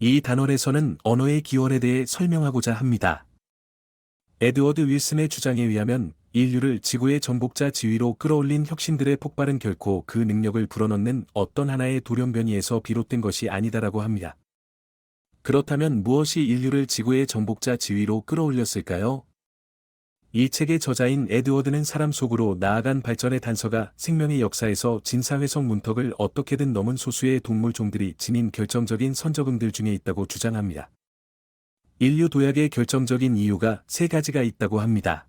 이 단원에서는 언어의 기원에 대해 설명하고자 합니다. 에드워드 윌슨의 주장에 의하면 인류를 지구의 정복자 지위로 끌어올린 혁신들의 폭발은 결코 그 능력을 불어넣는 어떤 하나의 돌연변이에서 비롯된 것이 아니다라고 합니다. 그렇다면 무엇이 인류를 지구의 정복자 지위로 끌어올렸을까요? 이 책의 저자인 에드워드는 사람 속으로 나아간 발전의 단서가 생명의 역사에서 진사회성 문턱을 어떻게든 넘은 소수의 동물 종들이 지닌 결정적인 선적응들 중에 있다고 주장합니다. 인류 도약의 결정적인 이유가 세 가지가 있다고 합니다.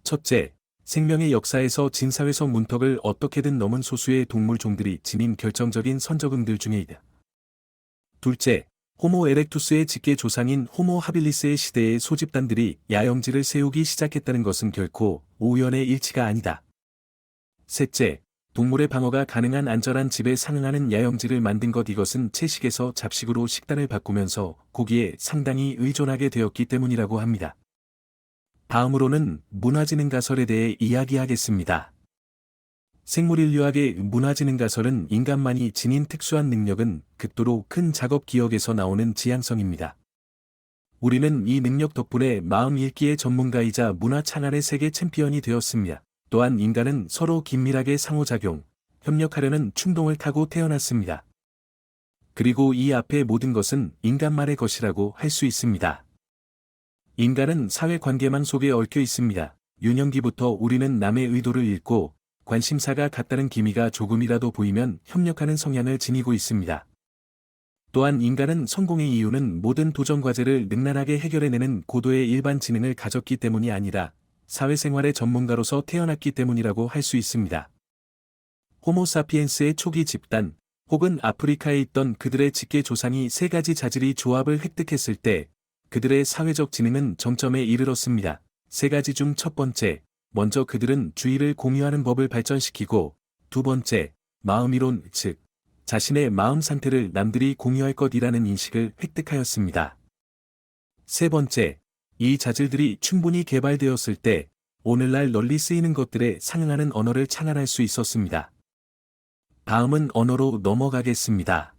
첫째, 생명의 역사에서 진사회성 문턱을 어떻게든 넘은 소수의 동물 종들이 지닌 결정적인 선적응들 중에 있다. 둘째, 호모 에렉투스의 직계 조상인 호모 하빌리스의 시대의 소집단들이 야영지를 세우기 시작했다는 것은 결코 우연의 일치가 아니다. 셋째, 동물의 방어가 가능한 안전한 집에 상응하는 야영지를 만든 것 이것은 채식에서 잡식으로 식단을 바꾸면서 고기에 상당히 의존하게 되었기 때문이라고 합니다. 다음으로는 문화지능 가설에 대해 이야기하겠습니다. 생물인류학의 문화지능 가설은 인간만이 지닌 특수한 능력은 극도로 큰 작업 기억에서 나오는 지향성입니다. 우리는 이 능력 덕분에 마음 읽기의 전문가이자 문화 창안의 세계 챔피언이 되었습니다. 또한 인간은 서로 긴밀하게 상호작용, 협력하려는 충동을 타고 태어났습니다. 그리고 이 앞의 모든 것은 인간만의 것이라고 할 수 있습니다. 인간은 사회관계망 속에 얽혀 있습니다. 유년기부터 우리는 남의 의도를 읽고 관심사가 같다는 기미가 조금이라도 보이면 협력하는 성향을 지니고 있습니다. 또한 인간은 성공의 이유는 모든 도전 과제를 능란하게 해결해내는 고도의 일반 지능을 가졌기 때문이 아니라 사회생활의 전문가로서 태어났기 때문이라고 할 수 있습니다. 호모사피엔스의 초기 집단, 혹은 아프리카에 있던 그들의 직계 조상이 세 가지 자질이 조합을 획득했을 때 그들의 사회적 지능은 정점에 이르렀습니다. 세 가지 중 첫 번째, 먼저 그들은 주의를 공유하는 법을 발전시키고, 두 번째, 마음이론, 즉, 자신의 마음 상태를 남들이 공유할 것이라는 인식을 획득하였습니다. 세 번째, 이 자질들이 충분히 개발되었을 때, 오늘날 널리 쓰이는 것들에 상응하는 언어를 창안할 수 있었습니다. 다음은 언어로 넘어가겠습니다.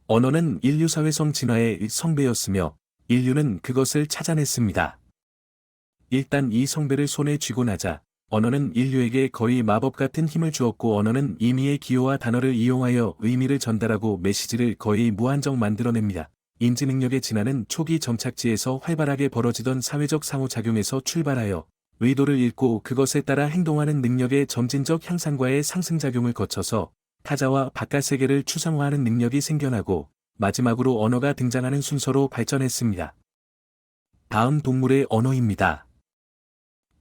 언어는 인류 사회성 진화의 성배였으며, 인류는 그것을 찾아냈습니다. 일단 이 성배를 손에 쥐고 나자, 언어는 인류에게 거의 마법 같은 힘을 주었고 언어는 임의의 기호와 단어를 이용하여 의미를 전달하고 메시지를 거의 무한정 만들어냅니다. 인지 능력의 진화는 초기 정착지에서 활발하게 벌어지던 사회적 상호작용에서 출발하여 의도를 읽고 그것에 따라 행동하는 능력의 점진적 향상과의 상승작용을 거쳐서 타자와 바깥 세계를 추상화하는 능력이 생겨나고 마지막으로 언어가 등장하는 순서로 발전했습니다. 다음 동물의 언어입니다.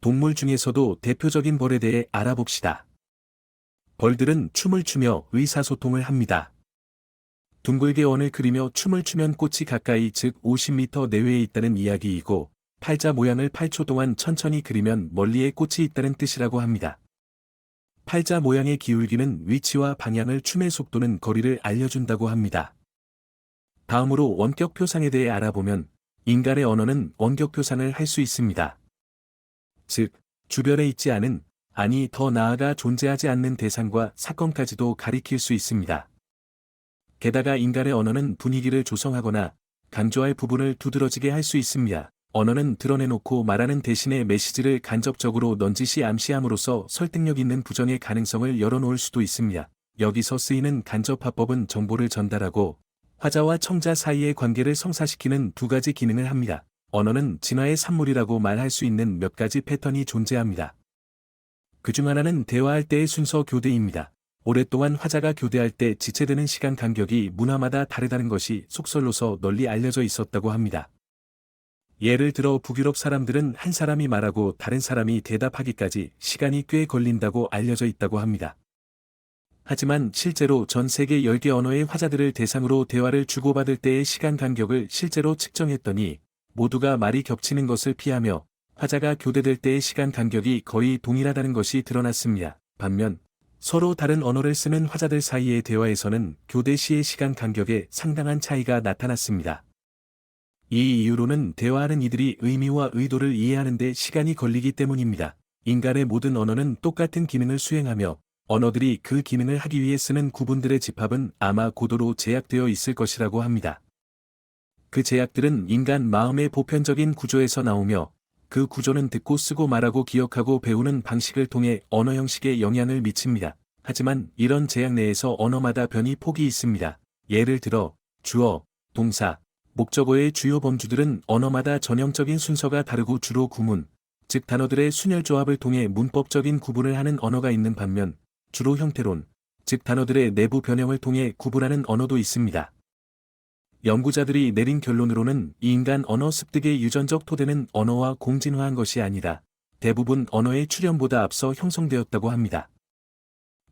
동물 중에서도 대표적인 벌에 대해 알아봅시다. 벌들은 춤을 추며 의사소통을 합니다. 둥글게 원을 그리며 춤을 추면 꽃이 가까이 즉 50m 내외에 있다는 이야기이고 팔자 모양을 8초 동안 천천히 그리면 멀리에 꽃이 있다는 뜻이라고 합니다. 팔자 모양의 기울기는 위치와 방향을 춤의 속도는 거리를 알려준다고 합니다. 다음으로 원격 표상에 대해 알아보면 인간의 언어는 원격 표상을 할 수 있습니다. 즉, 주변에 있지 않은, 아니 더 나아가 존재하지 않는 대상과 사건까지도 가리킬 수 있습니다. 게다가 인간의 언어는 분위기를 조성하거나 강조할 부분을 두드러지게 할 수 있습니다. 언어는 드러내놓고 말하는 대신에 메시지를 간접적으로 넌지시 암시함으로써 설득력 있는 부정의 가능성을 열어놓을 수도 있습니다. 여기서 쓰이는 간접화법은 정보를 전달하고 화자와 청자 사이의 관계를 성사시키는 두 가지 기능을 합니다. 언어는 진화의 산물이라고 말할 수 있는 몇 가지 패턴이 존재합니다. 그중 하나는 대화할 때의 순서 교대입니다. 오랫동안 화자가 교대할 때 지체되는 시간 간격이 문화마다 다르다는 것이 속설로서 널리 알려져 있었다고 합니다. 예를 들어 북유럽 사람들은 한 사람이 말하고 다른 사람이 대답하기까지 시간이 꽤 걸린다고 알려져 있다고 합니다. 하지만 실제로 전 세계 10개 언어의 화자들을 대상으로 대화를 주고받을 때의 시간 간격을 실제로 측정했더니 모두가 말이 겹치는 것을 피하며 화자가 교대될 때의 시간 간격이 거의 동일하다는 것이 드러났습니다. 반면 서로 다른 언어를 쓰는 화자들 사이의 대화에서는 교대 시의 시간 간격에 상당한 차이가 나타났습니다. 이 이유로는 대화하는 이들이 의미와 의도를 이해하는 데 시간이 걸리기 때문입니다. 인간의 모든 언어는 똑같은 기능을 수행하며 언어들이 그 기능을 하기 위해 쓰는 구분들의 집합은 아마 고도로 제약되어 있을 것이라고 합니다. 그 제약들은 인간 마음의 보편적인 구조에서 나오며 그 구조는 듣고 쓰고 말하고 기억하고 배우는 방식을 통해 언어 형식에 영향을 미칩니다. 하지만 이런 제약 내에서 언어마다 변이 폭이 있습니다. 예를 들어 주어, 동사, 목적어의 주요 범주들은 언어마다 전형적인 순서가 다르고 주로 구문, 즉 단어들의 순열 조합을 통해 문법적인 구분을 하는 언어가 있는 반면 주로 형태론, 즉 단어들의 내부 변형을 통해 구분하는 언어도 있습니다. 연구자들이 내린 결론으로는 이 인간 언어 습득의 유전적 토대는 언어와 공진화한 것이 아니라 대부분 언어의 출현보다 앞서 형성되었다고 합니다.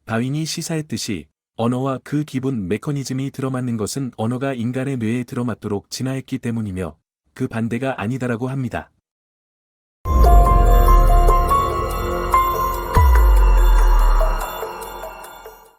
다윈이 시사했듯이 언어와 그 기본 메커니즘이 들어맞는 것은 언어가 인간의 뇌에 들어맞도록 진화했기 때문이며 그 반대가 아니다라고 합니다.